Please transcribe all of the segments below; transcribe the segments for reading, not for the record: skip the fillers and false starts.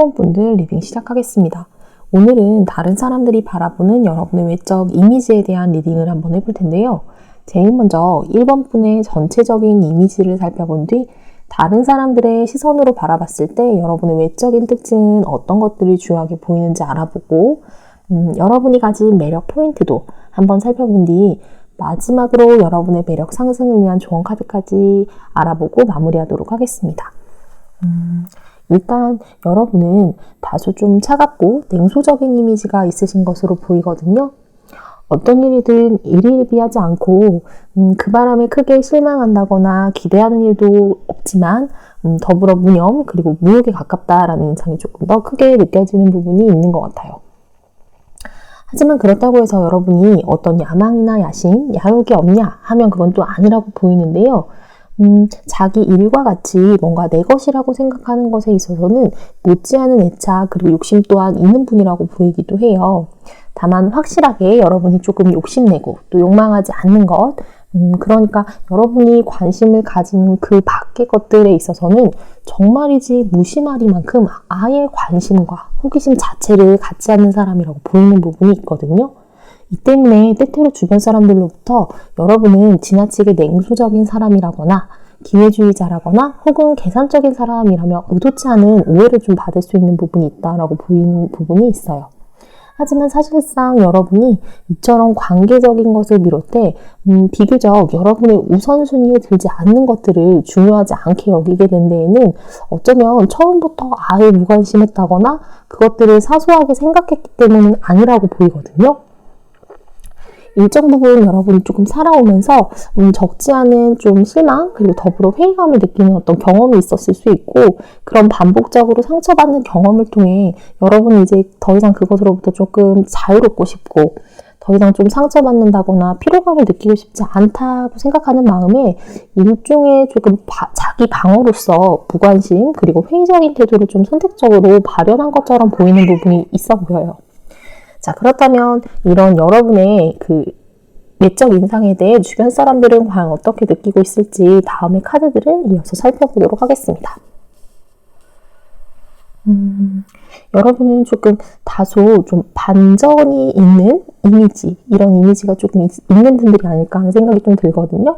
1번 분들 리딩 시작하겠습니다. 오늘은 다른 사람들이 바라보는 여러분의 외적 이미지에 대한 리딩을 한번 해볼 텐데요. 제일 먼저 1번 분의 전체적인 이미지를 살펴본 뒤 다른 사람들의 시선으로 바라봤을 때 여러분의 외적인 특징은 어떤 것들이 중요하게 보이는지 알아보고 여러분이 가진 매력 포인트도 한번 살펴본 뒤 마지막으로 여러분의 매력 상승을 위한 조언 카드까지 알아보고 마무리하도록 하겠습니다. 일단 여러분은 다소 좀 차갑고 냉소적인 이미지가 있으신 것으로 보이거든요. 어떤 일이든 일일비하지 않고 그 바람에 크게 실망한다거나 기대하는 일도 없지만 더불어 무념 그리고 무욕에 가깝다라는 인상이 조금 더 크게 느껴지는 부분이 있는 것 같아요. 하지만 그렇다고 해서 여러분이 어떤 야망이나 야심, 야욕이 없냐 하면 그건 또 아니라고 보이는데요. 자기 일과 같이 뭔가 내 것이라고 생각하는 것에 있어서는 못지않은 애착 그리고 욕심 또한 있는 분이라고 보이기도 해요. 다만 확실하게 여러분이 조금 욕심내고 또 욕망하지 않는 것, 그러니까 여러분이 관심을 가진 그 밖의 것들에 있어서는 정말이지 무심하리만큼 아예 관심과 호기심 자체를 갖지 않는 사람이라고 보이는 부분이 있거든요. 이 때문에 때때로 주변 사람들로부터 여러분은 지나치게 냉소적인 사람이라거나 기회주의자라거나 혹은 계산적인 사람이라며 의도치 않은 오해를 좀 받을 수 있는 부분이 있다라고 보이는 부분이 있어요. 하지만 사실상 여러분이 이처럼 관계적인 것을 비롯해 비교적 여러분의 우선순위에 들지 않는 것들을 중요하지 않게 여기게 된 데에는 어쩌면 처음부터 아예 무관심했다거나 그것들을 사소하게 생각했기 때문은 아니라고 보이거든요. 일정 부분 여러분이 조금 살아오면서 적지 않은 좀 실망 그리고 더불어 회의감을 느끼는 어떤 경험이 있었을 수 있고 그런 반복적으로 상처받는 경험을 통해 여러분이 이제 더 이상 그것으로부터 조금 자유롭고 싶고 더 이상 좀 상처받는다거나 피로감을 느끼고 싶지 않다고 생각하는 마음에 일종의 조금 자기 방어로서 무관심 그리고 회의적인 태도를 좀 선택적으로 발현한 것처럼 보이는 부분이 있어 보여요. 자, 그렇다면 이런 여러분의 그 외적 인상에 대해 주변 사람들은 과연 어떻게 느끼고 있을지 다음의 카드들을 이어서 살펴보도록 하겠습니다. 여러분은 조금 다소 좀 반전이 있는 이미지, 이런 이미지가 조금 있는 분들이 아닐까 하는 생각이 좀 들거든요.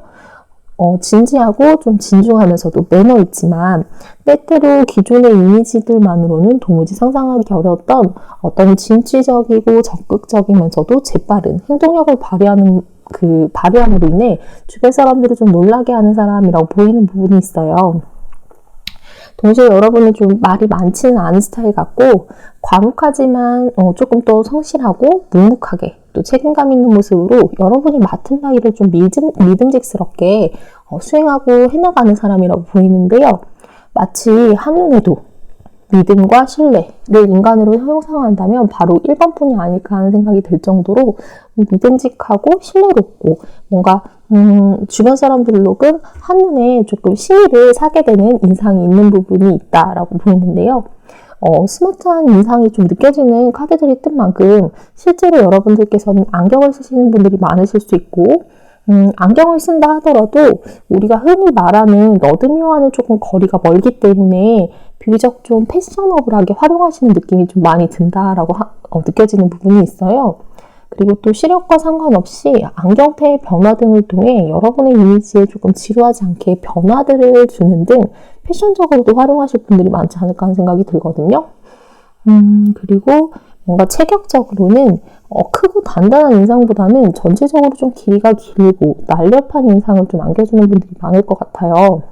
진지하고 좀 진중하면서도 매너 있지만 때때로 기존의 이미지들만으로는 도무지 상상하기 어려웠던 어떤 진취적이고 적극적이면서도 재빠른 행동력을 발휘함으로 인해 주변 사람들을 좀 놀라게 하는 사람이라고 보이는 부분이 있어요. 동시에 여러분은 좀 말이 많지는 않은 스타일 같고 과묵하지만 조금 더 성실하고 묵묵하게 또 책임감 있는 모습으로 여러분이 맡은 바를 좀 믿음직스럽게 수행하고 해나가는 사람이라고 보이는데요. 마치 한눈에도 믿음과 신뢰를 인간으로 형성한다면 바로 1번 분이 아닐까 하는 생각이 들 정도로 믿음직하고 신뢰롭고 뭔가 주변 사람들로는 한눈에 조금 신의를 사게 되는 인상이 있는 부분이 있다라고 보이는데요. 스마트한 인상이 좀 느껴지는 카드들이 뜬 만큼 실제로 여러분들께서는 안경을 쓰시는 분들이 많으실 수 있고 안경을 쓴다 하더라도 우리가 흔히 말하는 너드미와는 조금 거리가 멀기 때문에 비교적 좀 패셔너블하게 활용하시는 느낌이 좀 많이 든다라고 느껴지는 부분이 있어요. 그리고 또 시력과 상관없이 안경테의 변화 등을 통해 여러분의 이미지에 조금 지루하지 않게 변화들을 주는 등 패션적으로도 활용하실 분들이 많지 않을까 하는 생각이 들거든요. 그리고 뭔가 체격적으로는 크고 단단한 인상보다는 전체적으로 좀 길이가 길고 날렵한 인상을 좀 안겨주는 분들이 많을 것 같아요.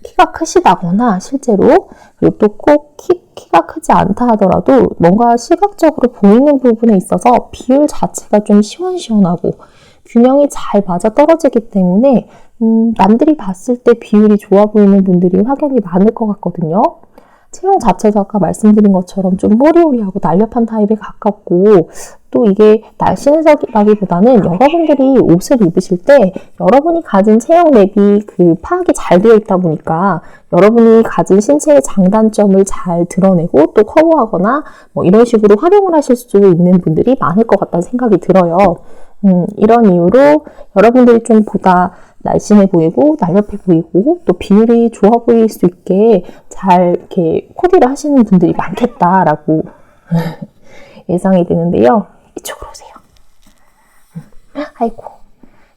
키가 크시다거나 실제로 그리고 또 꼭 키가 크지 않다 하더라도 뭔가 시각적으로 보이는 부분에 있어서 비율 자체가 좀 시원시원하고 균형이 잘 맞아 떨어지기 때문에 남들이 봤을 때 비율이 좋아 보이는 분들이 확연히 많을 것 같거든요. 체형 자체도 아까 말씀드린 것처럼 좀 호리호리하고 날렵한 타입에 가깝고 또 이게 날씬해서라기보다는 여러분들이 옷을 입으실 때 여러분이 가진 체형 랩이 파악이 잘 되어 있다 보니까 여러분이 가진 신체의 장단점을 잘 드러내고 또 커버하거나 뭐 이런 식으로 활용을 하실 수 있는 분들이 많을 것 같다는 생각이 들어요. 이런 이유로 여러분들이 좀 보다 날씬해 보이고 날렵해 보이고 또 비율이 좋아 보일 수 있게 잘 이렇게 코디를 하시는 분들이 많겠다라고 예상이 되는데요. 이쪽으로 오세요. 아이고.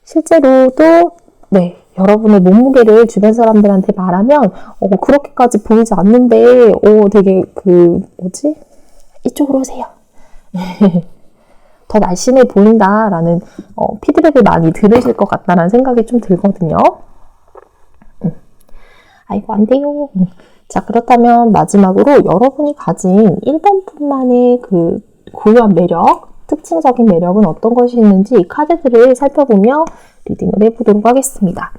실제로도 네, 여러분의 몸무게를 주변 사람들한테 말하면 그렇게까지 보이지 않는데 되게 이쪽으로 오세요. 더 날씬해 보인다라는 피드백을 많이 들으실 것 같다라는 생각이 좀 들거든요. 아이고 안 돼요. 자, 그렇다면 마지막으로 여러분이 가진 1번뿐만의 그 고유한 매력, 특징적인 매력은 어떤 것이 있는지 카드들을 살펴보며 리딩을 해보도록 하겠습니다.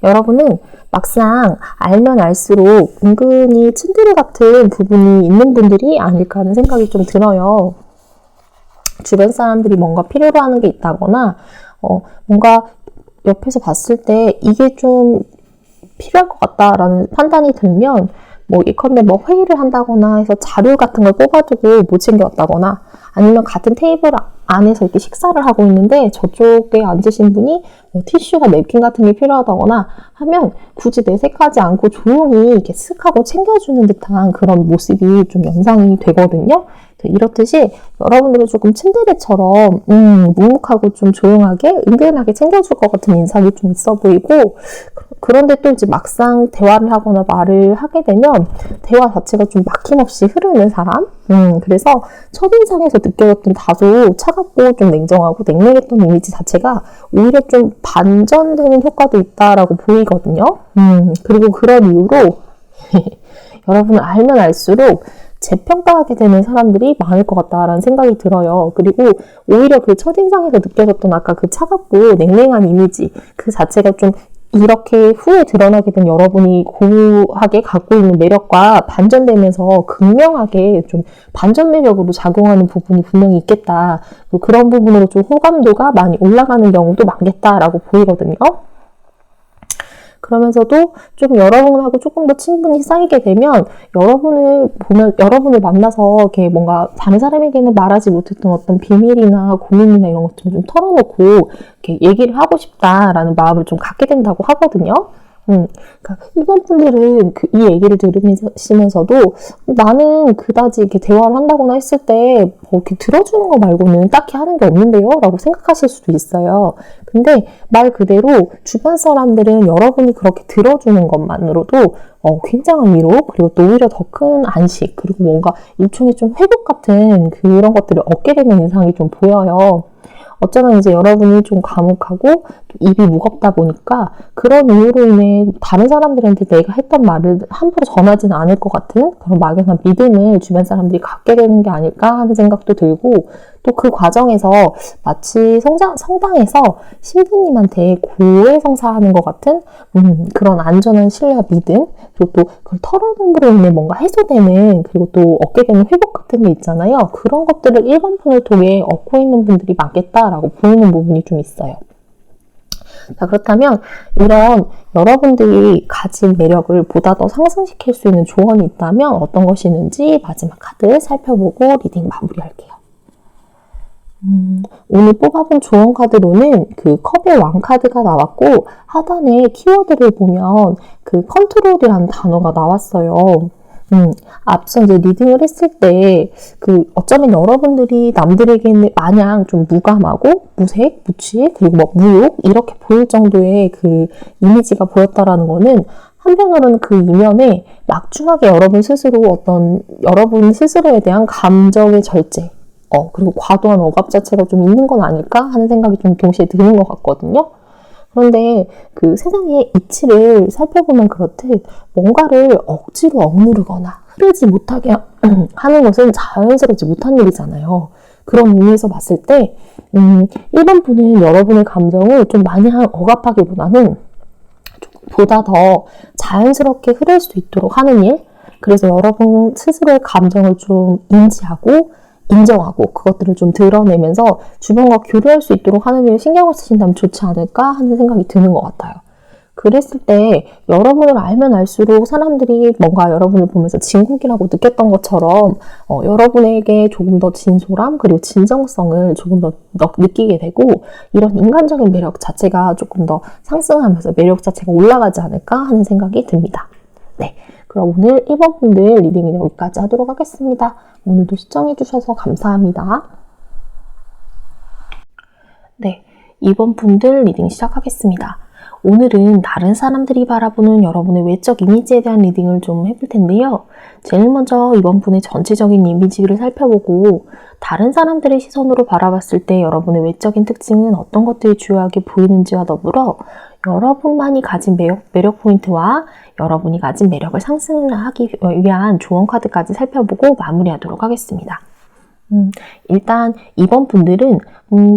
여러분은 막상 알면 알수록 은근히 츤데레 같은 부분이 있는 분들이 아닐까 하는 생각이 좀 들어요. 주변 사람들이 뭔가 필요로 하는 게 있다거나 뭔가 옆에서 봤을 때 이게 좀 필요할 것 같다라는 판단이 들면 예컨대 회의를 한다거나 해서 자료 같은 걸 뽑아두고 못 챙겨왔다거나 아니면 같은 테이블 안에서 이렇게 식사를 하고 있는데 저쪽에 앉으신 분이 티슈나 냅킨 같은 게 필요하다거나 하면 굳이 내색하지 않고 조용히 이렇게 쓱 하고 챙겨주는 듯한 그런 모습이 좀 연상이 되거든요. 이렇듯이 여러분들은 조금 츤데레처럼 묵묵하고 좀 조용하게 은근하게 챙겨줄 것 같은 인상이 좀 있어 보이고, 그런데 또 이제 막상 대화를 하거나 말을 하게 되면 대화 자체가 좀 막힘없이 흐르는 사람? 그래서 첫인상에서 느껴졌던 다소 차갑고 좀 냉정하고 냉랭했던 이미지 자체가 오히려 좀 반전되는 효과도 있다라고 보이거든요. 그리고 그런 이유로 여러분을 알면 알수록 재평가하게 되는 사람들이 많을 것 같다라는 생각이 들어요. 그리고 오히려 그 첫인상에서 느껴졌던 아까 그 차갑고 냉랭한 이미지 그 자체가 좀 이렇게 후에 드러나게 된 여러분이 고유하게 갖고 있는 매력과 반전되면서 극명하게 좀 반전 매력으로 작용하는 부분이 분명히 있겠다. 그런 부분으로 좀 호감도가 많이 올라가는 경우도 많겠다라고 보이거든요. 그러면서도 좀 여러분하고 조금 더 친분이 쌓이게 되면 여러분을 만나서 이렇게 뭔가 다른 사람에게는 말하지 못했던 어떤 비밀이나 고민이나 이런 것들 좀 털어놓고 이렇게 얘기를 하고 싶다라는 마음을 좀 갖게 된다고 하거든요. 그러니까 일본 분들은 이 얘기를 들으시면서도 나는 그다지 이렇게 대화를 한다거나 했을 때 이렇게 들어주는 거 말고는 딱히 하는 게 없는데요? 라고 생각하실 수도 있어요. 근데 말 그대로 주변 사람들은 여러분이 그렇게 들어주는 것만으로도 굉장한 위로, 그리고 또 오히려 더 큰 안식, 그리고 뭔가 일종의 좀 회복 같은 그런 것들을 얻게 되는 인상이 좀 보여요. 어쩌면 이제 여러분이 좀 과묵하고 입이 무겁다 보니까 그런 이유로 인해 다른 사람들한테 내가 했던 말을 함부로 전하지는 않을 것 같은 그런 막연한 믿음을 주변 사람들이 갖게 되는 게 아닐까 하는 생각도 들고, 또 그 과정에서 마치 성당에서 신부님한테 고해성사하는 것 같은 그런 안전한 신뢰와 믿음, 그리고 또 그걸 털어놓음으로 인해 뭔가 해소되는, 그리고 또 얻게 되는 회복 같은 게 있잖아요. 그런 것들을 1번 폰을 통해 얻고 있는 분들이 많겠다라고 보이는 부분이 좀 있어요. 자, 그렇다면 이런 여러분들이 가진 매력을 보다 더 상승시킬 수 있는 조언이 있다면 어떤 것이 있는지 마지막 카드 살펴보고 리딩 마무리할게요. 오늘 뽑아본 조언 카드로는 그 컵의 왕 카드가 나왔고, 하단에 키워드를 보면 그 컨트롤이라는 단어가 나왔어요. 앞서 이제 리딩을 했을 때 어쩌면 여러분들이 남들에게는 마냥 좀 무감하고 무색, 무취, 그리고 무욕 이렇게 보일 정도의 그 이미지가 보였다라는 거는, 한편으로는 그 이면에 막중하게 여러분 스스로에 대한 감정의 절제, 그리고 과도한 억압 자체가 좀 있는 건 아닐까 하는 생각이 좀 동시에 드는 것 같거든요. 그런데 그 세상의 이치를 살펴보면 그렇듯 뭔가를 억지로 억누르거나 흐르지 못하게 하는 것은 자연스럽지 못한 일이잖아요. 그런 의미에서 봤을 때 1번 분은 여러분의 감정을 좀 마냥 억압하기보다는 보다 더 자연스럽게 흐를 수 있도록 하는 일, 그래서 여러분 스스로의 감정을 좀 인지하고 인정하고 그것들을 좀 드러내면서 주변과 교류할 수 있도록 하는 일에 신경을 쓰신다면 좋지 않을까 하는 생각이 드는 것 같아요. 그랬을 때 여러분을 알면 알수록 사람들이 뭔가 여러분을 보면서 진국이라고 느꼈던 것처럼 여러분에게 조금 더 진솔함 그리고 진정성을 조금 더 느끼게 되고 이런 인간적인 매력 자체가 조금 더 상승하면서 매력 자체가 올라가지 않을까 하는 생각이 듭니다. 네, 그럼 오늘 1번 분들 리딩은 여기까지 하도록 하겠습니다. 오늘도 시청해주셔서 감사합니다. 네, 2번 분들 리딩 시작하겠습니다. 오늘은 다른 사람들이 바라보는 여러분의 외적 이미지에 대한 리딩을 좀 해볼 텐데요. 제일 먼저 이번 분의 전체적인 이미지를 살펴보고 다른 사람들의 시선으로 바라봤을 때 여러분의 외적인 특징은 어떤 것들이 주요하게 보이는지와 더불어 여러분만이 가진 매력 포인트와 여러분이 가진 매력을 상승하기 위한 조언 카드까지 살펴보고 마무리하도록 하겠습니다. 일단 이번 분들은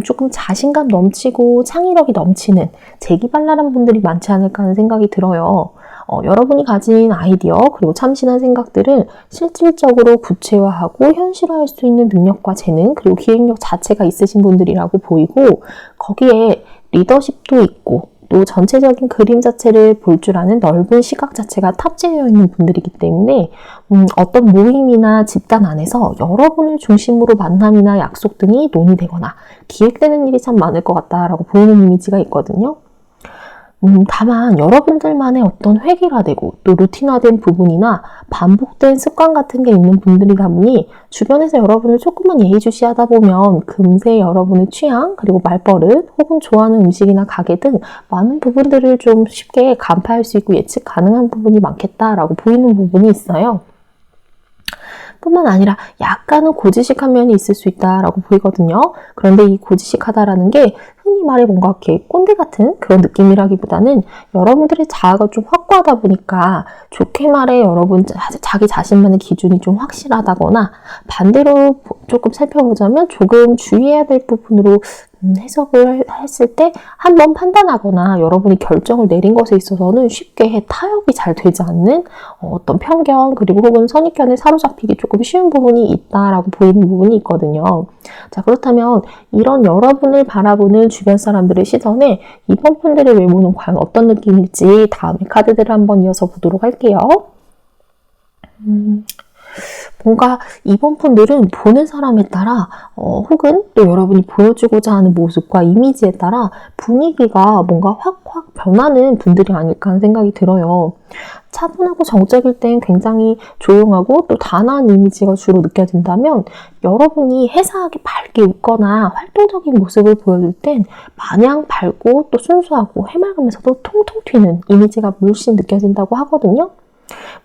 조금 자신감 넘치고 창의력이 넘치는 재기발랄한 분들이 많지 않을까 하는 생각이 들어요. 여러분이 가진 아이디어 그리고 참신한 생각들을 실질적으로 구체화하고 현실화할 수 있는 능력과 재능 그리고 기획력 자체가 있으신 분들이라고 보이고 거기에 리더십도 있고 또 전체적인 그림 자체를 볼 줄 아는 넓은 시각 자체가 탑재되어 있는 분들이기 때문에 어떤 모임이나 집단 안에서 여러분을 중심으로 만남이나 약속 등이 논의되거나 기획되는 일이 참 많을 것 같다라고 보이는 이미지가 있거든요. 다만 여러분들만의 어떤 획일화되고 또 루틴화된 부분이나 반복된 습관 같은 게 있는 분들이다 보니 주변에서 여러분을 조금만 예의주시하다 보면 금세 여러분의 취향 그리고 말버릇 혹은 좋아하는 음식이나 가게 등 많은 부분들을 좀 쉽게 간파할 수 있고 예측 가능한 부분이 많겠다라고 보이는 부분이 있어요. 뿐만 아니라 약간은 고지식한 면이 있을 수 있다라고 보이거든요. 그런데 이 고지식하다라는 게 흔히 말해 뭔가 이렇게 꼰대 같은 그런 느낌이라기보다는 여러분들의 자아가 좀 확고하다 보니까 좋게 말해 여러분 자기 자신만의 기준이 좀 확실하다거나 반대로 조금 살펴보자면 조금 주의해야 될 부분으로 해석을 했을 때 한번 판단하거나 여러분이 결정을 내린 것에 있어서는 쉽게 타협이 잘 되지 않는 어떤 편견 그리고 혹은 선입견에 사로잡히기 조금 쉬운 부분이 있다라고 보이는 부분이 있거든요. 자, 그렇다면 이런 여러분을 바라보는 주변 사람들의 시선에 이번 분들의 외모는 과연 어떤 느낌일지 다음에 카드들을 한번 이어서 보도록 할게요. 뭔가 이번 분들은 보는 사람에 따라 혹은 또 여러분이 보여주고자 하는 모습과 이미지에 따라 분위기가 뭔가 확확 변하는 분들이 아닐까 하는 생각이 들어요. 차분하고 정적일 땐 굉장히 조용하고 또 단아한 이미지가 주로 느껴진다면 여러분이 해사하게 밝게 웃거나 활동적인 모습을 보여줄 땐 마냥 밝고 또 순수하고 해맑으면서도 통통 튀는 이미지가 물씬 느껴진다고 하거든요.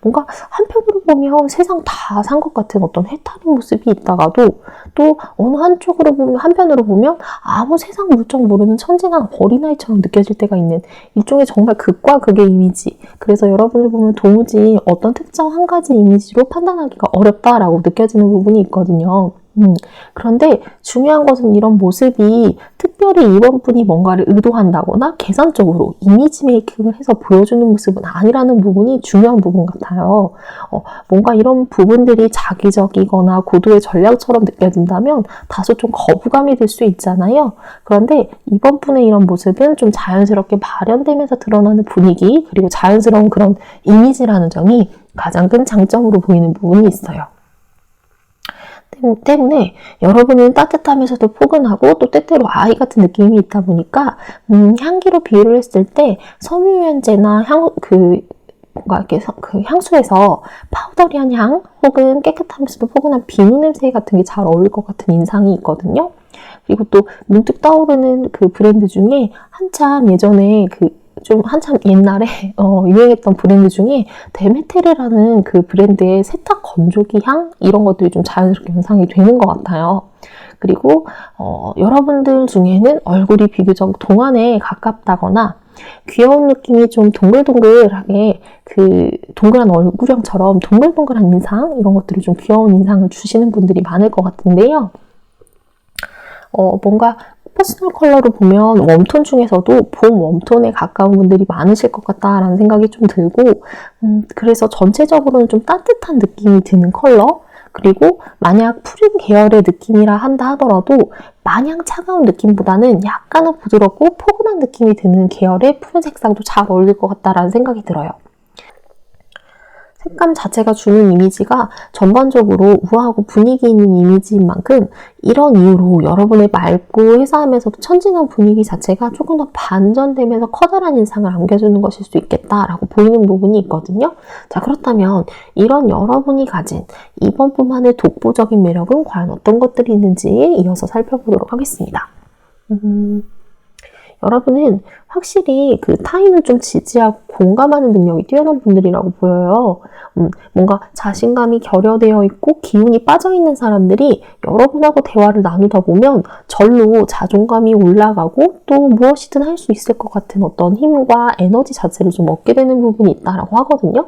뭔가 한편으로 보면 세상 다 산 것 같은 어떤 해탈의 모습이 있다가도 또 어느 한편으로 보면 아무 세상 물정 모르는 천진한 어린아이처럼 느껴질 때가 있는 일종의 정말 극과 극의 이미지. 그래서 여러분을 보면 도무지 어떤 특정 한 가지 이미지로 판단하기가 어렵다라고 느껴지는 부분이 있거든요. 그런데 중요한 것은 이런 모습이 특별히 이번 분이 뭔가를 의도한다거나 계산적으로 이미지 메이킹을 해서 보여주는 모습은 아니라는 부분이 중요한 부분 같아요. 뭔가 이런 부분들이 자기적이거나 고도의 전략처럼 느껴진다면 다소 좀 거부감이 들 수 있잖아요. 그런데 이번 분의 이런 모습은 좀 자연스럽게 발현되면서 드러나는 분위기 그리고 자연스러운 그런 이미지라는 점이 가장 큰 장점으로 보이는 부분이 있어요. 때문에 여러분은 따뜻하면서도 포근하고 또 때때로 아이 같은 느낌이 있다 보니까 향기로 비유를 했을 때 섬유유연제나 뭔가 이렇게 그 향수에서 파우더리한 향 혹은 깨끗하면서도 포근한 비누 냄새 같은 게 잘 어울릴 것 같은 인상이 있거든요. 그리고 또 문득 떠오르는 그 브랜드 중에 한참 예전에 한참 옛날에 유행했던 브랜드 중에 데메테르라는 그 브랜드의 세탁 건조기 향 이런 것들이 좀 자연스럽게 연상이 되는 것 같아요. 그리고 여러분들 중에는 얼굴이 비교적 동안에 가깝다거나 귀여운 느낌이 좀 동글동글하게 동그란 얼굴형처럼 동글동글한 인상 이런 것들이 좀 귀여운 인상을 주시는 분들이 많을 것 같은데요. 뭔가 퍼스널 컬러로 보면 웜톤 중에서도 봄 웜톤에 가까운 분들이 많으실 것 같다라는 생각이 좀 들고 그래서 전체적으로는 좀 따뜻한 느낌이 드는 컬러 그리고 만약 푸른 계열의 느낌이라 한다 하더라도 마냥 차가운 느낌보다는 약간은 부드럽고 포근한 느낌이 드는 계열의 푸른 색상도 잘 어울릴 것 같다라는 생각이 들어요. 색감 자체가 주는 이미지가 전반적으로 우아하고 분위기 있는 이미지인 만큼 이런 이유로 여러분의 맑고 회사하면서도 천진한 분위기 자체가 조금 더 반전되면서 커다란 인상을 안겨주는 것일 수 있겠다라고 보이는 부분이 있거든요. 자, 그렇다면 이런 여러분이 가진 이번 분만의 독보적인 매력은 과연 어떤 것들이 있는지 이어서 살펴보도록 하겠습니다. 여러분은 확실히 그 타인을 좀 지지하고 공감하는 능력이 뛰어난 분들이라고 보여요. 뭔가 자신감이 결여되어 있고 기운이 빠져있는 사람들이 여러분하고 대화를 나누다 보면 절로 자존감이 올라가고 또 무엇이든 할 수 있을 것 같은 어떤 힘과 에너지 자체를 좀 얻게 되는 부분이 있다라고 하거든요.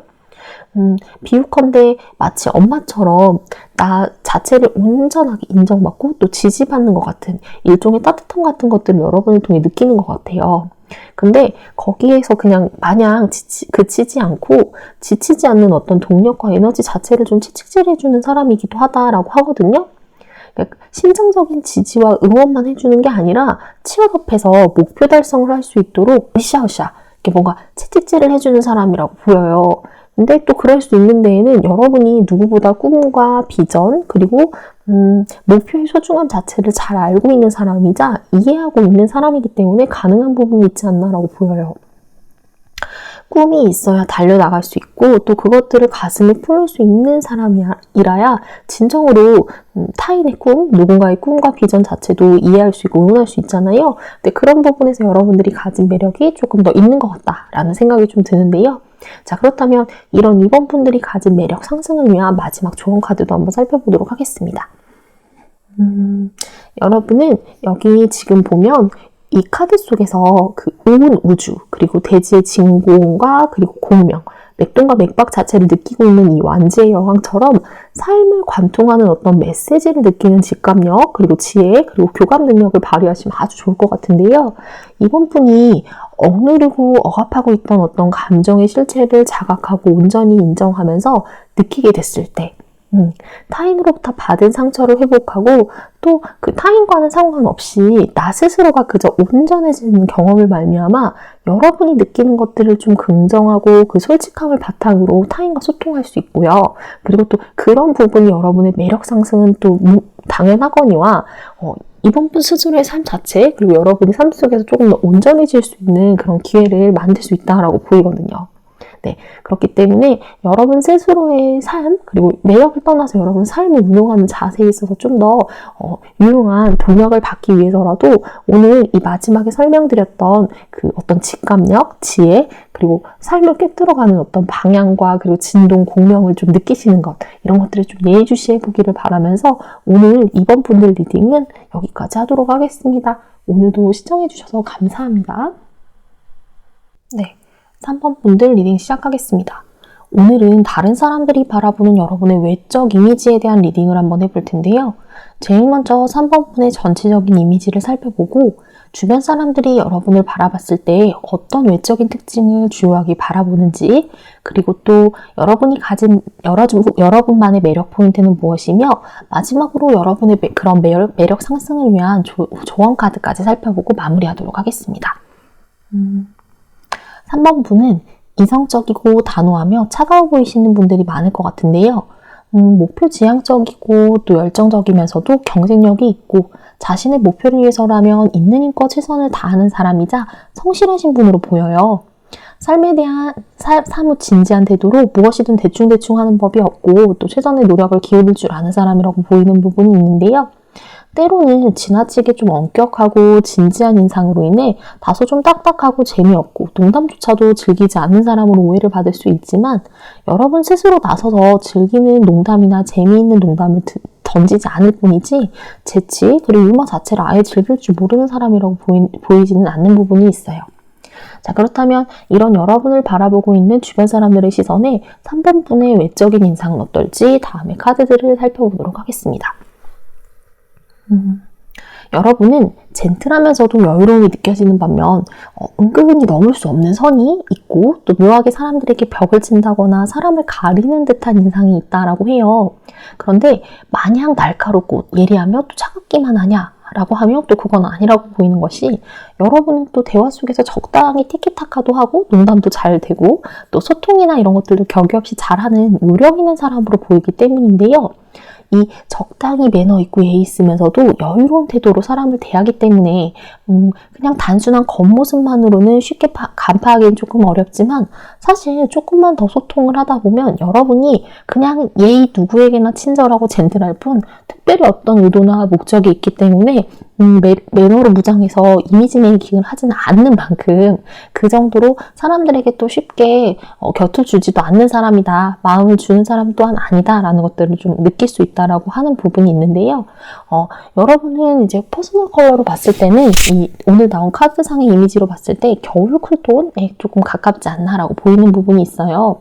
비유컨대 마치 엄마처럼 나 자체를 온전하게 인정받고 또 지지받는 것 같은 일종의 따뜻함 같은 것들을 여러분을 통해 느끼는 것 같아요. 근데 거기에서 그냥 마냥 그치지 않고 지치지 않는 어떤 동력과 에너지 자체를 좀 채찍질해주는 사람이기도 하다라고 하거든요. 그러니까 심정적인 지지와 응원만 해주는 게 아니라 치열업해서 목표 달성을 할 수 있도록 으쌰으쌰 이렇게 뭔가 채찍질을 해주는 사람이라고 보여요. 근데 또 그럴 수 있는 데에는 여러분이 누구보다 꿈과 비전 그리고 목표의 소중함 자체를 잘 알고 있는 사람이자 이해하고 있는 사람이기 때문에 가능한 부분이 있지 않나라고 보여요. 꿈이 있어야 달려나갈 수 있고 또 그것들을 가슴에 품을 수 있는 사람이라야 진정으로 타인의 꿈, 누군가의 꿈과 비전 자체도 이해할 수 있고 응원할 수 있잖아요. 근데 그런 부분에서 여러분들이 가진 매력이 조금 더 있는 것 같다라는 생각이 좀 드는데요. 자, 그렇다면 이런 이번 분들이 가진 매력 상승을 위한 마지막 조언 카드도 한번 살펴보도록 하겠습니다. 여러분은 여기 지금 보면 이 카드 속에서 그 온 우주, 그리고 대지의 진공과 그리고 공명, 맥동과 맥박 자체를 느끼고 있는 이 완지의 여왕처럼 삶을 관통하는 어떤 메시지를 느끼는 직감력, 그리고 지혜, 그리고 교감 능력을 발휘하시면 아주 좋을 것 같은데요. 이번 분이 억누르고 억압하고 있던 어떤 감정의 실체를 자각하고 온전히 인정하면서 느끼게 됐을 때 타인으로부터 받은 상처를 회복하고 또 그 타인과는 상관없이 나 스스로가 그저 온전해지는 경험을 말미암아 여러분이 느끼는 것들을 좀 긍정하고 그 솔직함을 바탕으로 타인과 소통할 수 있고요. 그리고 또 그런 부분이 여러분의 매력 상승은 또 당연하거니와 이번 분 스스로의 삶 자체 그리고 여러분의 삶 속에서 조금 더 온전해질 수 있는 그런 기회를 만들 수 있다라고 보이거든요. 네, 그렇기 때문에 여러분 스스로의 삶 그리고 매력을 떠나서 여러분 삶을 운용하는 자세에 있어서 좀 더 유용한 동력을 받기 위해서라도 오늘 이 마지막에 설명드렸던 그 어떤 직감력, 지혜 그리고 삶을 꿰뚫어가는 어떤 방향과 그리고 진동, 공명을 좀 느끼시는 것 이런 것들을 좀 예의주시해 보기를 바라면서 오늘 이번 분들 리딩은 여기까지 하도록 하겠습니다. 오늘도 시청해 주셔서 감사합니다. 네. 3번 분들 리딩 시작하겠습니다. 오늘은 다른 사람들이 바라보는 여러분의 외적 이미지에 대한 리딩을 한번 해볼 텐데요. 제일 먼저 3번 분의 전체적인 이미지를 살펴보고 주변 사람들이 여러분을 바라봤을 때 어떤 외적인 특징을 주요하게 바라보는지 그리고 또 여러분이 가진 여러분만의 매력 포인트는 무엇이며 마지막으로 여러분의 그런 매력 상승을 위한 조언 카드까지 살펴보고 마무리하도록 하겠습니다. 3번 분은 이성적이고 단호하며 차가워 보이시는 분들이 많을 것 같은데요. 목표 지향적이고 또 열정적이면서도 경쟁력이 있고 자신의 목표를 위해서라면 있는 힘껏 최선을 다하는 사람이자 성실하신 분으로 보여요. 삶에 대한 사뭇 진지한 태도로 무엇이든 대충대충 하는 법이 없고 또 최선의 노력을 기울일 줄 아는 사람이라고 보이는 부분이 있는데요. 때로는 지나치게 좀 엄격하고 진지한 인상으로 인해 다소 좀 딱딱하고 재미없고 농담조차도 즐기지 않는 사람으로 오해를 받을 수 있지만 여러분 스스로 나서서 즐기는 농담이나 재미있는 농담을 던지지 않을 뿐이지 재치 그리고 유머 자체를 아예 즐길 줄 모르는 사람이라고 보이지는 않는 부분이 있어요. 자, 그렇다면 이런 여러분을 바라보고 있는 주변 사람들의 시선에 3번 분의 외적인 인상은 어떨지 다음에 카드들을 살펴보도록 하겠습니다. 여러분은 젠틀하면서도 여유로움이 느껴지는 반면 은근히 넘을 수 없는 선이 있고 또 묘하게 사람들에게 벽을 친다거나 사람을 가리는 듯한 인상이 있다라고 해요. 그런데 마냥 날카롭고 예리하며 또 차갑기만 하냐? 라고 하면 또 그건 아니라고 보이는 것이 여러분은 또 대화 속에서 적당히 티키타카도 하고 농담도 잘 되고 또 소통이나 이런 것들도 격이 없이 잘하는 요령 있는 사람으로 보이기 때문인데요. 이 적당히 매너 있고 예의 있으면서도 여유로운 태도로 사람을 대하기 때문에 그냥 단순한 겉모습만으로는 쉽게 간파하기는 조금 어렵지만 사실 조금만 더 소통을 하다 보면 여러분이 그냥 예의 누구에게나 친절하고 젠틀할 뿐 특별히 어떤 의도나 목적이 있기 때문에 매너로 무장해서 이미지 메이킹을 하지는 않는 만큼 그 정도로 사람들에게 또 쉽게 곁을 주지도 않는 사람이다. 마음을 주는 사람 또한 아니다. 라는 것들을 좀 느낄 수 있다라고 하는 부분이 있는데요. 여러분은 이제 퍼스널 컬러로 봤을 때는 오늘 나온 카드상의 이미지로 봤을 때 겨울 쿨톤에 조금 가깝지 않나라고 보이는 부분이 있어요.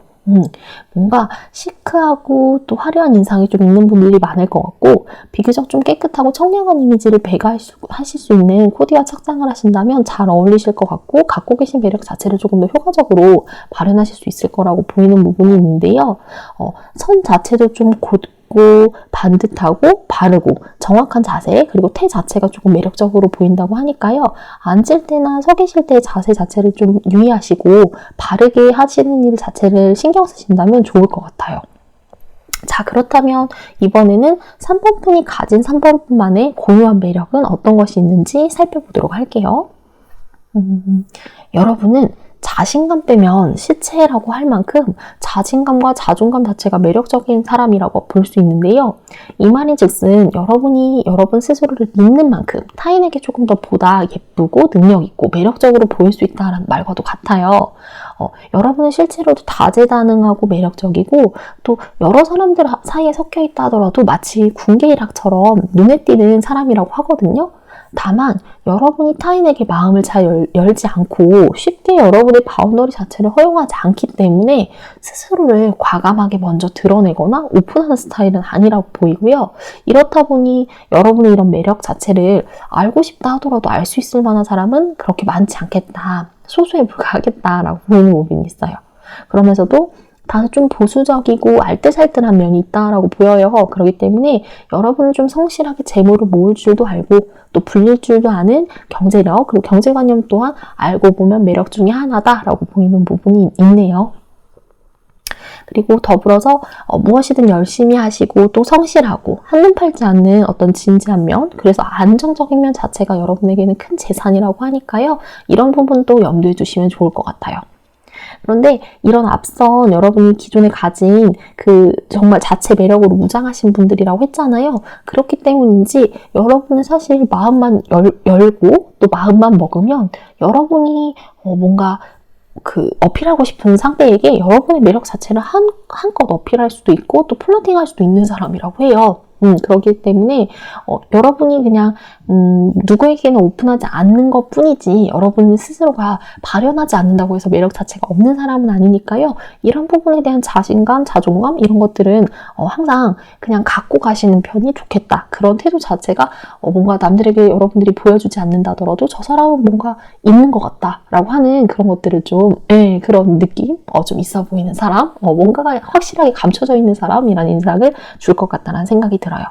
뭔가 시크하고 또 화려한 인상이 좀 있는 분들이 많을 것 같고 비교적 좀 깨끗하고 청량한 이미지를 배가하실 수 있는 코디와 착장을 하신다면 잘 어울리실 것 같고 갖고 계신 매력 자체를 조금 더 효과적으로 발현하실 수 있을 거라고 보이는 부분이 있는데요. 선 자체도 좀 곧고 반듯하고 바르고 정확한 자세 그리고 태 자체가 조금 매력적으로 보인다고 하니까요. 앉을 때나 서 계실 때의 자세 자체를 좀 유의하시고 바르게 하시는 일 자체를 신경 쓰신다면 좋을 것 같아요. 자, 그렇다면 이번에는 3번 분이 가진 3번 분만의 고유한 매력은 어떤 것이 있는지 살펴보도록 할게요. 여러분은 자신감 빼면 시체라고 할 만큼 자신감과 자존감 자체가 매력적인 사람이라고 볼 수 있는데요. 이 말인즉슨 여러분이 여러분 스스로를 믿는 만큼 타인에게 조금 더 보다 예쁘고 능력있고 매력적으로 보일 수 있다는 말과도 같아요. 여러분은 실제로도 다재다능하고 매력적이고 또 여러 사람들 사이에 섞여 있다 하더라도 마치 군계일학처럼 눈에 띄는 사람이라고 하거든요. 다만 여러분이 타인에게 마음을 잘 열지 않고 쉽게 여러분의 바운더리 자체를 허용하지 않기 때문에 스스로를 과감하게 먼저 드러내거나 오픈하는 스타일은 아니라고 보이고요. 이렇다 보니 여러분의 이런 매력 자체를 알고 싶다 하더라도 알 수 있을 만한 사람은 그렇게 많지 않겠다. 소수에 불과하겠다라고 보이는 부분이 있어요. 그러면서도 다소 좀 보수적이고 알뜰살뜰한 면이 있다라고 보여요. 그렇기 때문에 여러분은 좀 성실하게 재물을 모을 줄도 알고 또 불릴 줄도 아는 경제력 그리고 경제관념 또한 알고 보면 매력 중에 하나다라고 보이는 부분이 있네요. 그리고 더불어서 무엇이든 열심히 하시고 또 성실하고 한눈 팔지 않는 어떤 진지한 면 그래서 안정적인 면 자체가 여러분에게는 큰 재산이라고 하니까요. 이런 부분도 염두에 두시면 좋을 것 같아요. 그런데 이런 앞선 여러분이 기존에 가진 그 정말 자체 매력으로 무장하신 분들이라고 했잖아요. 그렇기 때문인지 여러분은 사실 마음만 열고 또 마음만 먹으면 여러분이 뭔가 그 어필하고 싶은 상대에게 여러분의 매력 자체를 한껏 어필할 수도 있고 또 플러팅할 수도 있는 사람이라고 해요. 그렇기 때문에 여러분이 그냥 누구에게는 오픈하지 않는 것 뿐이지 여러분 스스로가 발현하지 않는다고 해서 매력 자체가 없는 사람은 아니니까요. 이런 부분에 대한 자신감, 자존감 이런 것들은 항상 그냥 갖고 가시는 편이 좋겠다. 그런 태도 자체가 뭔가 남들에게 여러분들이 보여주지 않는다더라도 저 사람은 뭔가 있는 것 같다 라고 하는 그런 것들을 좀 그런 느낌? 좀 있어 보이는 사람? 뭔가가 확실하게 감춰져 있는 사람이라는 인상을 줄 것 같다는 생각이 들어요.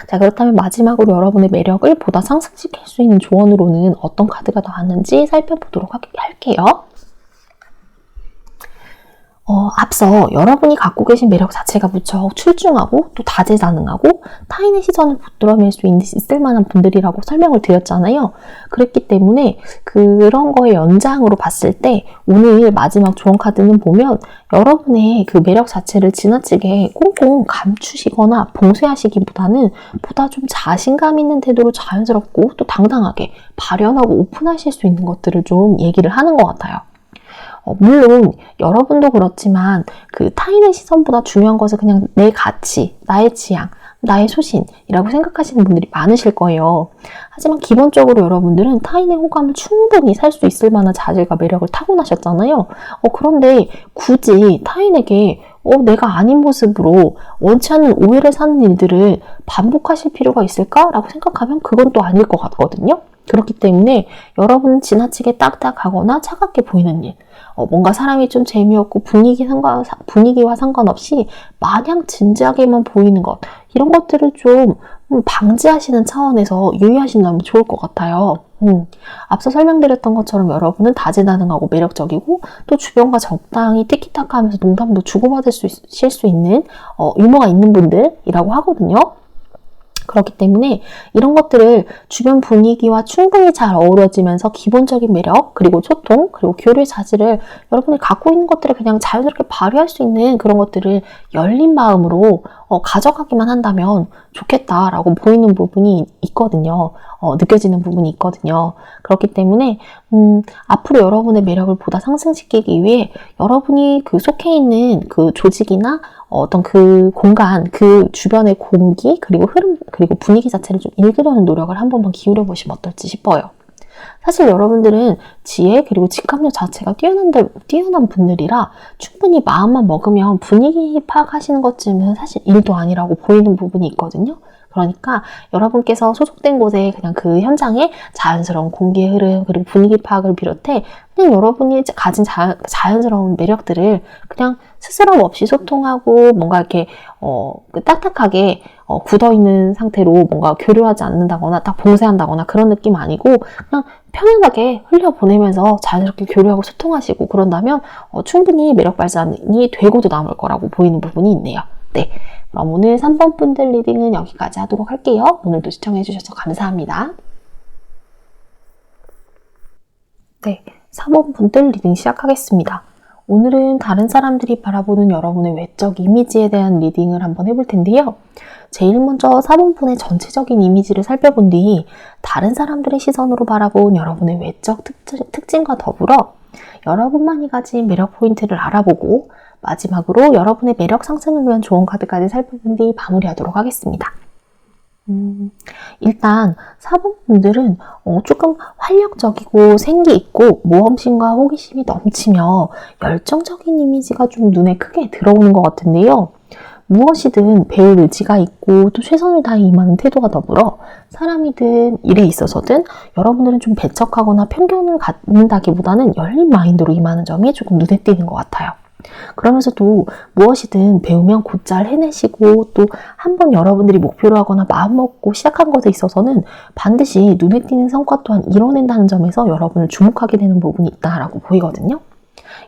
자, 그렇다면 마지막으로 여러분의 매력을 보다 상승시킬 수 있는 조언으로는 어떤 카드가 나왔는지 살펴보도록 할게요. 앞서 여러분이 갖고 계신 매력 자체가 무척 출중하고 또 다재다능하고 타인의 시선을 붙들어낼 수 있을 만한 분들이라고 설명을 드렸잖아요. 그랬기 때문에 그런 거의 연장으로 봤을 때 오늘 마지막 조언 카드는 보면 여러분의 그 매력 자체를 지나치게 꽁꽁 감추시거나 봉쇄하시기보다는 보다 좀 자신감 있는 태도로 자연스럽고 또 당당하게 발현하고 오픈하실 수 있는 것들을 좀 얘기를 하는 것 같아요. 물론 여러분도 그렇지만 그 타인의 시선보다 중요한 것은 그냥 내 가치, 나의 취향, 나의 소신이라고 생각하시는 분들이 많으실 거예요. 하지만 기본적으로 여러분들은 타인의 호감을 충분히 살 수 있을 만한 자질과 매력을 타고나셨잖아요. 그런데 굳이 타인에게 내가 아닌 모습으로 원치 않는 오해를 사는 일들을 반복하실 필요가 있을까라고 생각하면 그건 또 아닐 것 같거든요. 그렇기 때문에 여러분은 지나치게 딱딱하거나 차갑게 보이는 일, 뭔가 사람이 좀 재미없고 분위기와 상관없이 마냥 진지하게만 보이는 것, 이런 것들을 좀 방지하시는 차원에서 유의하신다면 좋을 것 같아요. 앞서 설명드렸던 것처럼 여러분은 다재다능하고 매력적이고 또 주변과 적당히 티키타카하면서 농담도 주고받으실 수 있는 유머가 있는 분들이라고 하거든요. 그렇기 때문에 이런 것들을 주변 분위기와 충분히 잘 어우러지면서 기본적인 매력, 그리고 소통, 그리고 교류의 자질을 여러분이 갖고 있는 것들을 그냥 자연스럽게 발휘할 수 있는 그런 것들을 열린 마음으로 가져가기만 한다면 좋겠다라고 보이는 부분이 있거든요. 느껴지는 부분이 있거든요. 그렇기 때문에 앞으로 여러분의 매력을 보다 상승시키기 위해 여러분이 그 속해 있는 그 조직이나 어떤 그 공간, 그 주변의 공기, 그리고 흐름, 그리고 분위기 자체를 좀 읽으려는 노력을 한 번만 기울여 보시면 어떨지 싶어요. 사실 여러분들은 지혜 그리고 직감력 자체가 뛰어난 분들이라 충분히 마음만 먹으면 분위기 파악하시는 것쯤은 사실 일도 아니라고 보이는 부분이 있거든요. 그러니까 여러분께서 소속된 곳에 그냥 그 현장에 자연스러운 공기의 흐름 그리고 분위기 파악을 비롯해 그냥 여러분이 가진 자연스러운 매력들을 그냥 스스럼 없이 소통하고 뭔가 이렇게 딱딱하게 굳어있는 상태로 뭔가 교류하지 않는다거나 딱 봉쇄한다거나 그런 느낌 아니고 그냥 편안하게 흘려보내면서 자연스럽게 교류하고 소통하시고 그런다면 충분히 매력 발산이 되고도 남을 거라고 보이는 부분이 있네요. 네, 그럼 오늘 3번 분들 리딩은 여기까지 하도록 할게요. 오늘도 시청해주셔서 감사합니다. 네, 4번 분들 리딩 시작하겠습니다. 오늘은 다른 사람들이 바라보는 여러분의 외적 이미지에 대한 리딩을 한번 해볼 텐데요. 제일 먼저 4번 분의 전체적인 이미지를 살펴본 뒤 다른 사람들의 시선으로 바라본 여러분의 외적 특징과 더불어 여러분만이 가진 매력 포인트를 알아보고 마지막으로 여러분의 매력 상승을 위한 조언 카드까지 살펴본 뒤 마무리하도록 하겠습니다. 일단 4번 분들은 조금 활력적이고 생기 있고 모험심과 호기심이 넘치며 열정적인 이미지가 좀 눈에 크게 들어오는 것 같은데요. 무엇이든 배울 의지가 있고 또 최선을 다해 임하는 태도가 더불어 사람이든 일에 있어서든 여러분들은 좀 배척하거나 편견을 갖는다기보다는 열린 마인드로 임하는 점이 조금 눈에 띄는 것 같아요. 그러면서도 무엇이든 배우면 곧잘 해내시고 또 한번 여러분들이 목표로 하거나 마음먹고 시작한 것에 있어서는 반드시 눈에 띄는 성과 또한 이뤄낸다는 점에서 여러분을 주목하게 되는 부분이 있다라고 보이거든요.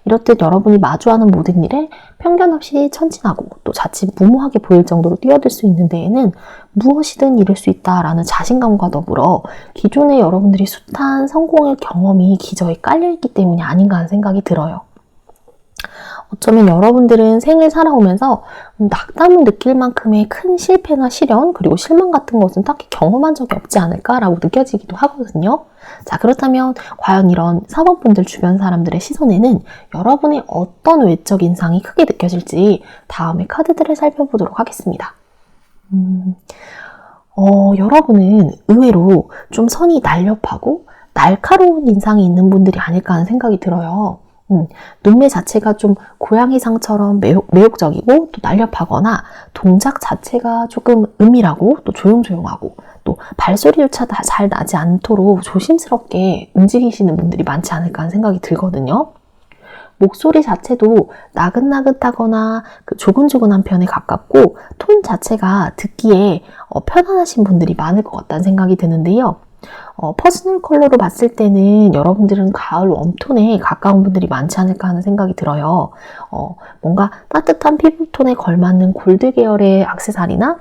이렇듯 여러분이 마주하는 모든 일에 편견 없이 천진하고 또 자칫 무모하게 보일 정도로 뛰어들 수 있는 데에는 무엇이든 이룰 수 있다라는 자신감과 더불어 기존에 여러분들이 숱한 성공의 경험이 기저에 깔려있기 때문이 아닌가 하는 생각이 들어요. 어쩌면 여러분들은 생을 살아오면서 낙담을 느낄 만큼의 큰 실패나 시련 그리고 실망 같은 것은 딱히 경험한 적이 없지 않을까라고 느껴지기도 하거든요. 자, 그렇다면 과연 이런 4번 분들 주변 사람들의 시선에는 여러분의 어떤 외적 인상이 크게 느껴질지 다음에 카드들을 살펴보도록 하겠습니다. 여러분은 의외로 좀 선이 날렵하고 날카로운 인상이 있는 분들이 아닐까 하는 생각이 들어요. 눈매 자체가 좀 고양이상처럼 매혹적이고 또 날렵하거나 동작 자체가 조금 은밀하고 또 조용조용하고 또 발소리조차 잘 나지 않도록 조심스럽게 움직이시는 분들이 많지 않을까 하는 생각이 들거든요. 목소리 자체도 나긋나긋하거나 조근조근한 편에 가깝고 톤 자체가 듣기에 편안하신 분들이 많을 것 같다는 생각이 드는데요. 퍼스널 컬러로 봤을 때는 여러분들은 가을 웜톤에 가까운 분들이 많지 않을까 하는 생각이 들어요. 뭔가 따뜻한 피부톤에 걸맞는 골드 계열의 액세서리나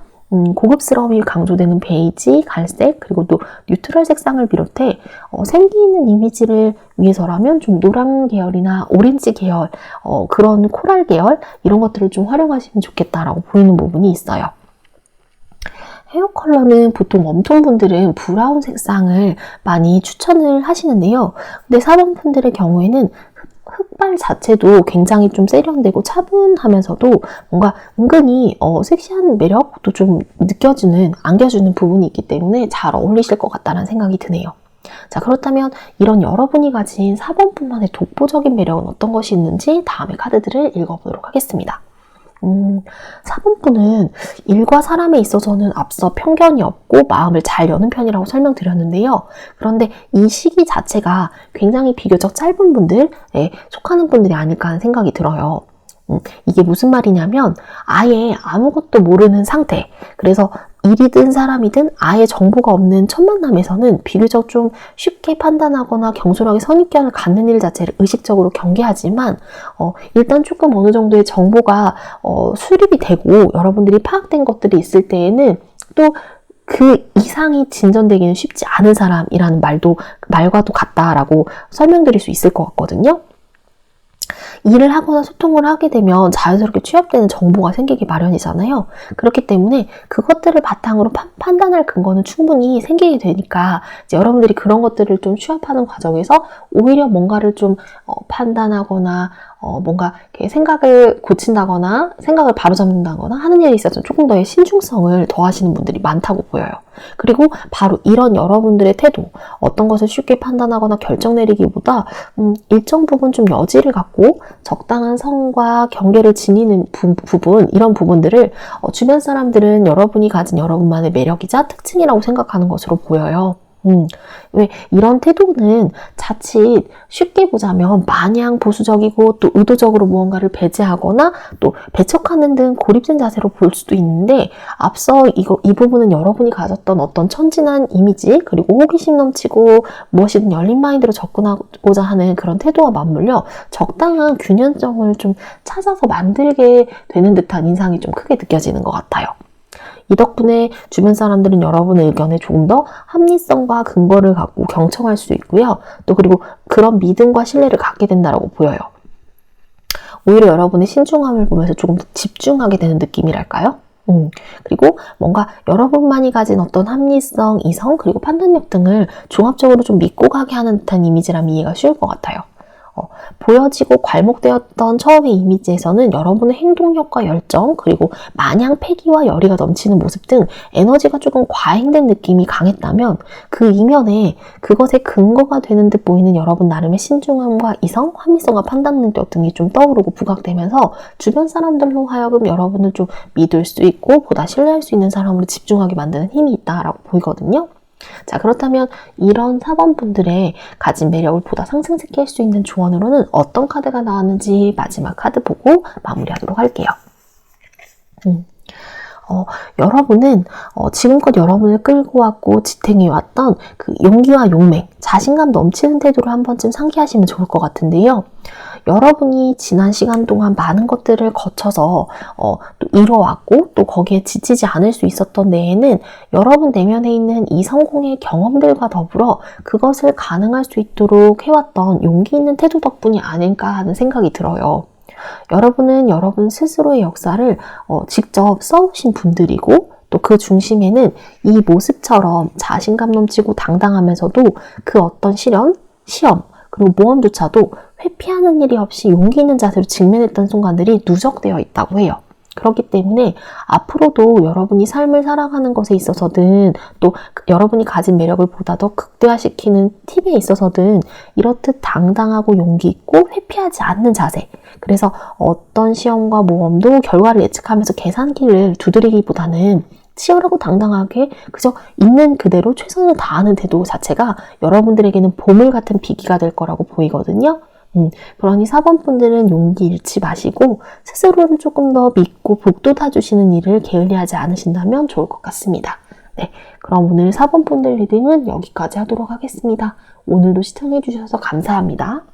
고급스러움이 강조되는 베이지, 갈색, 그리고 또 뉴트럴 색상을 비롯해 생기 있는 이미지를 위해서라면 좀 노란 계열이나 오렌지 계열, 그런 코랄 계열 이런 것들을 좀 활용하시면 좋겠다라고 보이는 부분이 있어요. 헤어 컬러는 보통 웜톤 분들은 브라운 색상을 많이 추천을 하시는데요. 근데 4번 분들의 경우에는 흑발 자체도 굉장히 좀 세련되고 차분하면서도 뭔가 은근히 섹시한 매력도 좀 느껴지는, 안겨주는 부분이 있기 때문에 잘 어울리실 것 같다는 생각이 드네요. 자, 그렇다면 이런 여러분이 가진 4번뿐만의 독보적인 매력은 어떤 것이 있는지 다음의 카드들을 읽어보도록 하겠습니다. 4번분은 일과 사람에 있어서는 앞서 편견이 없고 마음을 잘 여는 편이라고 설명드렸는데요. 그런데 이 시기 자체가 굉장히 비교적 짧은 분들에 속하는 분들이 아닐까 하는 생각이 들어요. 이게 무슨 말이냐면 아예 아무것도 모르는 상태, 그래서 일이든 사람이든 아예 정보가 없는 첫 만남에서는 비교적 좀 쉽게 판단하거나 경솔하게 선입견을 갖는 일 자체를 의식적으로 경계하지만 일단 조금 어느 정도의 정보가 수립이 되고 여러분들이 파악된 것들이 있을 때에는 또 그 이상이 진전되기는 쉽지 않은 사람이라는 말과도 같다라고 설명드릴 수 있을 것 같거든요. 일을 하거나 소통을 하게 되면 자연스럽게 취합되는 정보가 생기기 마련이잖아요. 그렇기 때문에 그것들을 바탕으로 판단할 근거는 충분히 생기게 되니까 이제 여러분들이 그런 것들을 좀 취합하는 과정에서 오히려 뭔가를 좀 판단하거나 뭔가 이렇게 생각을 고친다거나 생각을 바로잡는다거나 하는 일에 있어서 조금 더의 신중성을 더하시는 분들이 많다고 보여요. 그리고 바로 이런 여러분들의 태도, 어떤 것을 쉽게 판단하거나 결정 내리기보다 일정 부분 좀 여지를 갖고 적당한 선과 경계를 지니는 부분, 이런 부분들을 주변 사람들은 여러분이 가진 여러분만의 매력이자 특징이라고 생각하는 것으로 보여요. 왜 이런 태도는 자칫 쉽게 보자면 마냥 보수적이고 또 의도적으로 무언가를 배제하거나 또 배척하는 등 고립된 자세로 볼 수도 있는데, 앞서 이 부분은 여러분이 가졌던 어떤 천진한 이미지, 그리고 호기심 넘치고 무엇이든 열린 마인드로 접근하고자 하는 그런 태도와 맞물려 적당한 균형점을 좀 찾아서 만들게 되는 듯한 인상이 좀 크게 느껴지는 것 같아요. 이 덕분에 주변 사람들은 여러분의 의견에 조금 더 합리성과 근거를 갖고 경청할 수 있고요. 또 그리고 그런 믿음과 신뢰를 갖게 된다고 보여요. 오히려 여러분의 신중함을 보면서 조금 더 집중하게 되는 느낌이랄까요? 그리고 뭔가 여러분만이 가진 어떤 합리성, 이성, 그리고 판단력 등을 종합적으로 좀 믿고 가게 하는 듯한 이미지라면 이해가 쉬울 것 같아요. 보여지고 괄목되었던 처음의 이미지에서는 여러분의 행동력과 열정, 그리고 마냥 패기와 열의가 넘치는 모습 등 에너지가 조금 과잉된 느낌이 강했다면, 그 이면에 그것의 근거가 되는 듯 보이는 여러분 나름의 신중함과 이성, 합리성과 판단력 등이 좀 떠오르고 부각되면서 주변 사람들로 하여금 여러분을 좀 믿을 수 있고 보다 신뢰할 수 있는 사람으로 집중하게 만드는 힘이 있다라고 보이거든요. 자, 그렇다면 이런 4번 분들의 가진 매력을 보다 상승시킬 수 있는 조언으로는 어떤 카드가 나왔는지 마지막 카드 보고 마무리하도록 할게요. 여러분은 지금껏 여러분을 끌고 왔고 지탱해왔던 그 용기와 용맹, 자신감 넘치는 태도를 한 번쯤 상기하시면 좋을 것 같은데요. 여러분이 지난 시간 동안 많은 것들을 거쳐서 또 이뤄왔고 또 거기에 지치지 않을 수 있었던 데에는 여러분 내면에 있는 이 성공의 경험들과 더불어 그것을 가능할 수 있도록 해왔던 용기 있는 태도 덕분이 아닐까 하는 생각이 들어요. 여러분은 여러분 스스로의 역사를 직접 써오신 분들이고, 또 그 중심에는 이 모습처럼 자신감 넘치고 당당하면서도 그 어떤 시련, 시험, 그리고 모험조차도 회피하는 일이 없이 용기 있는 자세로 직면했던 순간들이 누적되어 있다고 해요. 그렇기 때문에 앞으로도 여러분이 삶을 살아가는 것에 있어서든 또 여러분이 가진 매력을 보다 더 극대화시키는 팁에 있어서든 이렇듯 당당하고 용기 있고 회피하지 않는 자세, 그래서 어떤 시험과 모험도 결과를 예측하면서 계산기를 두드리기보다는 치열하고 당당하게 그저 있는 그대로 최선을 다하는 태도 자체가 여러분들에게는 보물 같은 비기가 될 거라고 보이거든요. 그러니 4번 분들은 용기 잃지 마시고 스스로를 조금 더 믿고 북돋아 주시는 일을 게을리하지 않으신다면 좋을 것 같습니다. 네, 그럼 오늘 4번 분들 리딩은 여기까지 하도록 하겠습니다. 오늘도 시청해 주셔서 감사합니다.